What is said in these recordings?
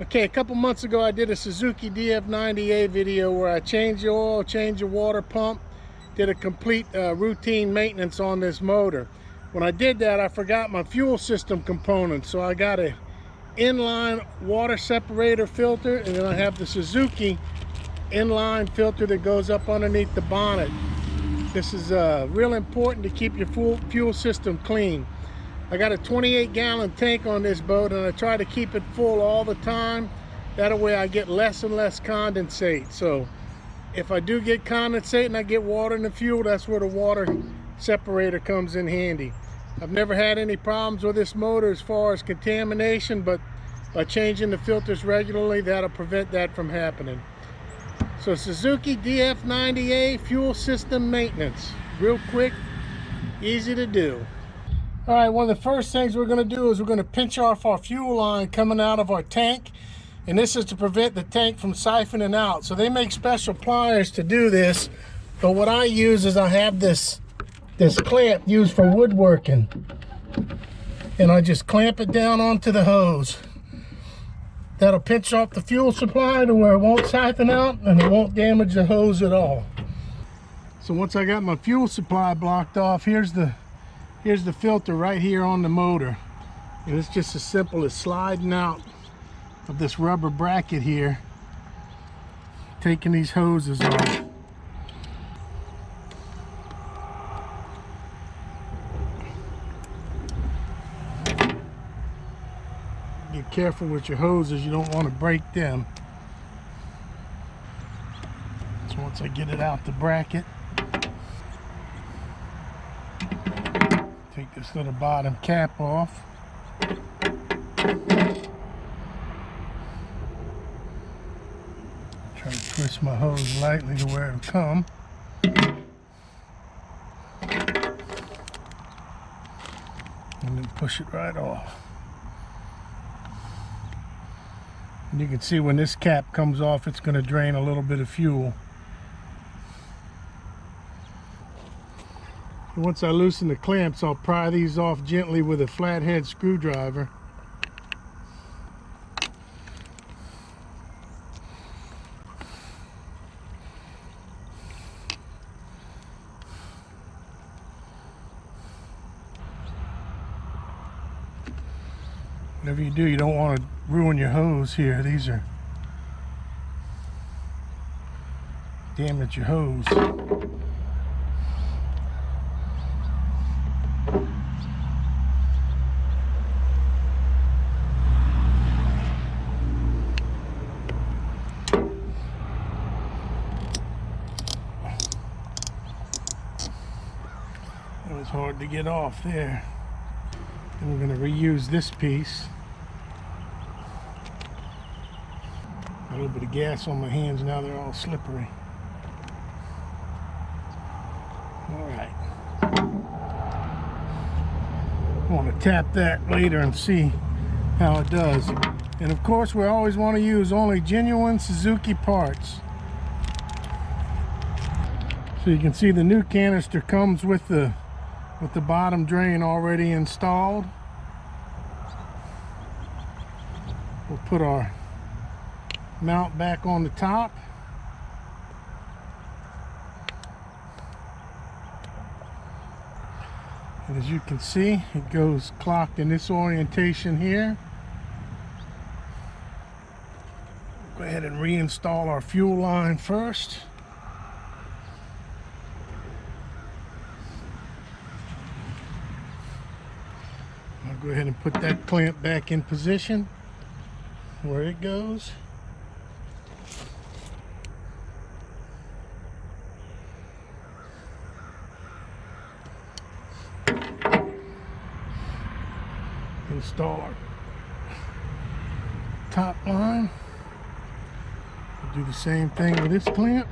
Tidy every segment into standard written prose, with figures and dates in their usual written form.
Okay, a couple months ago I did a Suzuki DF90A video where I changed the oil, changed the water pump, did a complete routine maintenance on this motor. When I did that, I forgot my fuel system components, so I got a inline water separator filter, and then I have the Suzuki inline filter that goes up underneath the bonnet. This is real important to keep your fuel system clean. I got a 28-gallon tank on this boat, and I try to keep it full all the time. That way I get less and less condensate. So if I do get condensate and I get water in the fuel, that's where the water separator comes in handy. I've never had any problems with this motor as far as contamination, but by changing the filters regularly, that'll prevent that from happening. So Suzuki DF90A fuel system maintenance. Real quick, easy to do. All right, one of the first things we're going to do is we're going to pinch off our fuel line coming out of our tank. And this is to prevent the tank from siphoning out. So they make special pliers to do this. But what I use is I have this clamp used for woodworking. And I just clamp it down onto the hose. That'll pinch off the fuel supply to where it won't siphon out and it won't damage the hose at all. So once I got my fuel supply blocked off, here's the filter right here on the motor. And it's just as simple as sliding out of this rubber bracket here, taking these hoses off. Get careful with your hoses, you don't want to break them. So once I get it out the bracket, take this little bottom cap off. Try to twist my hose lightly to where it'll come. And then push it right off. And you can see when this cap comes off, it's going to drain a little bit of fuel. Once I loosen the clamps, I'll pry these off gently with a flathead screwdriver. Whatever you do, you don't want to ruin your hose here. These are damage your hose. It was hard to get off there. And we're going to reuse this piece. A little bit of gas on my hands now, they're all slippery. All right. I want to tap that later and see how it does. And of course, we always want to use only genuine Suzuki parts. So you can see the new canister comes with the bottom drain already installed. We'll put our mount back on the top. And as you can see, it goes clocked in this orientation here. Go ahead and reinstall our fuel line first. I'll go ahead and put that clamp back in position where it goes. Install our top line. We'll do the same thing with this clamp.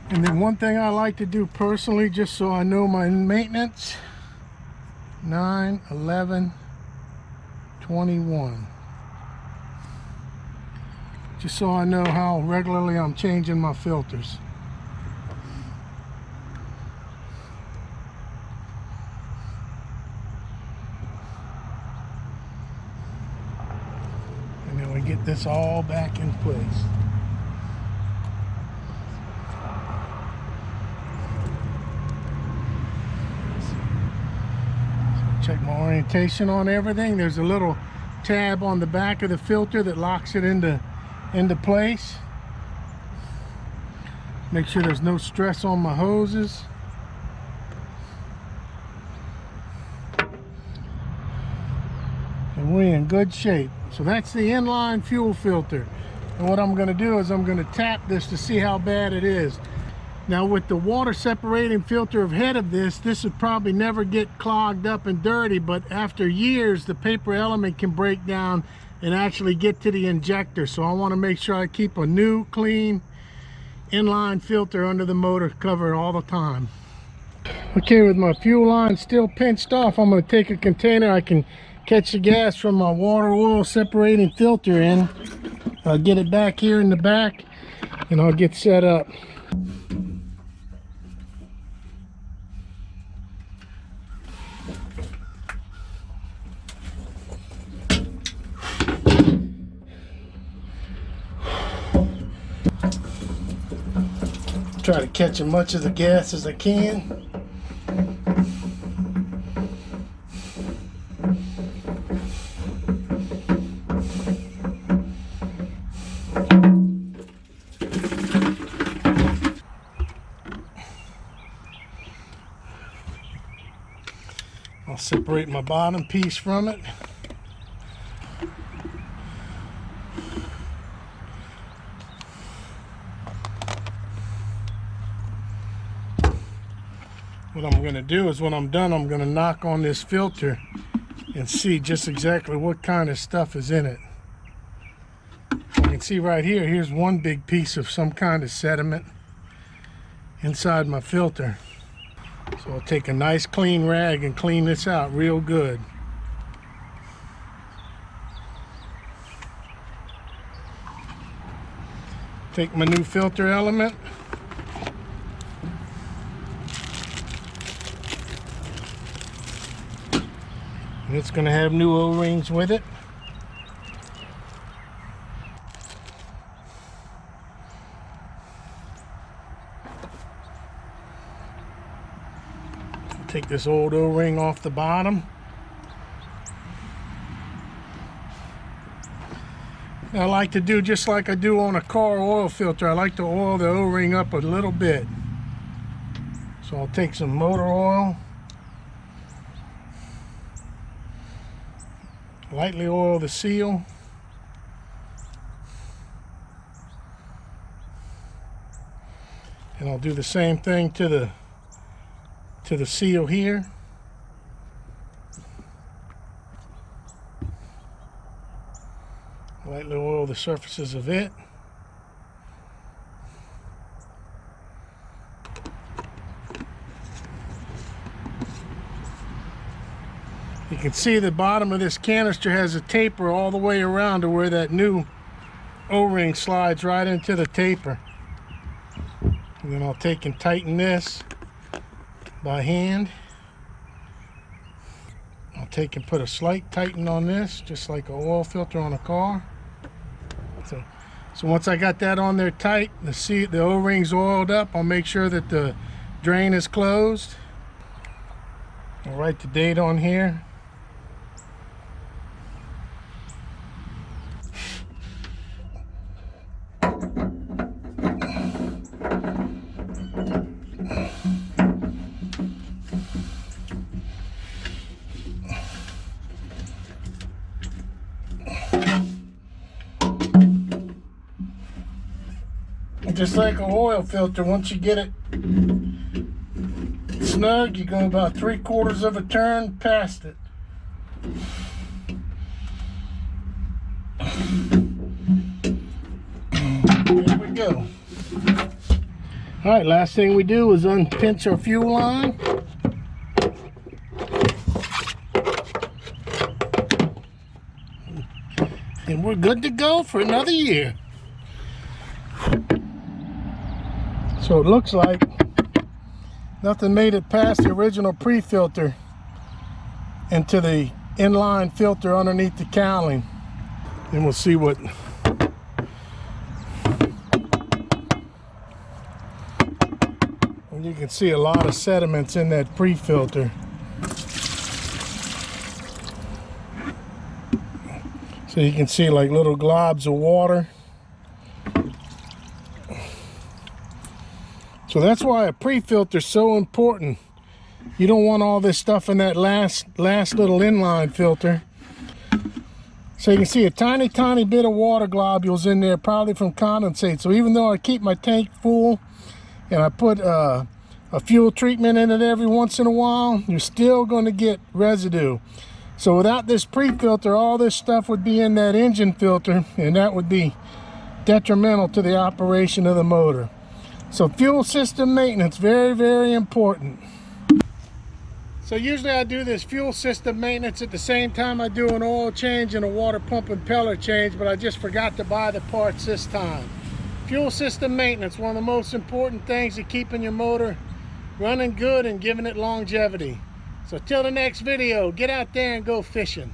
And then one thing I like to do personally, just so I know my maintenance, 9, 11, 21. Just so I know how regularly I'm changing my filters. this all back in place. So check my orientation on everything. There's a little tab on the back of the filter that locks it into place. Make sure there's no stress on my hoses. And we're in good shape. So that's the inline fuel filter. And what I'm going to do is I'm going to tap this to see how bad it is. Now with the water separating filter ahead of this would probably never get clogged up and dirty, but after years the paper element can break down and actually get to the injector. So I want to make sure I keep a new, clean inline filter under the motor cover all the time. Okay, with my fuel line still pinched off, I'm going to take a container I can catch the gas from my water oil separating filter in. I'll get it back here in the back and I'll get set up. Try to catch as much of the gas as I can. I'll separate my bottom piece from it. What I'm going to do is when I'm done, I'm going to knock on this filter and see just exactly what kind of stuff is in it. You can see right here, here's one big piece of some kind of sediment inside my filter. So I'll take a nice clean rag and clean this out real good. Take my new filter element. And it's going to have new O-rings with it. Take this old O-ring off the bottom. And I like to do just like I do on a car oil filter. I like to oil the O-ring up a little bit. So I'll take some motor oil. Lightly oil the seal. And I'll do the same thing to the seal here. Lightly oil the surfaces of it. You can see the bottom of this canister has a taper all the way around to where that new O-ring slides right into the taper. And then I'll take and tighten this by hand. I'll take and put a slight tighten on this, just like an oil filter on a car. So once I got that on there tight, the O-ring's oiled up, I'll make sure that the drain is closed. I'll write the date on here. Just like an oil filter, once you get it snug, you go about 3/4 of a turn past it. There we go. All right, last thing we do is unpinch our fuel line. And we're good to go for another year. So it looks like nothing made it past the original pre-filter into the inline filter underneath the cowling. And we'll see what And you can see a lot of sediments in that pre-filter. So you can see like little globs of water. So that's why a pre-filter is so important. You don't want all this stuff in that last little inline filter. So you can see a tiny bit of water globules in there, probably from condensate. So even though I keep my tank full and I put a fuel treatment in it every once in a while, you're still going to get residue. So without this pre-filter, all this stuff would be in that engine filter, and that would be detrimental to the operation of the motor. So fuel system maintenance, very important. So usually I do this fuel system maintenance at the same time I do an oil change and a water pump impeller change, but I just forgot to buy the parts this time. Fuel system maintenance, one of the most important things to keeping your motor running good and giving it longevity. So till the next video, get out there and go fishing.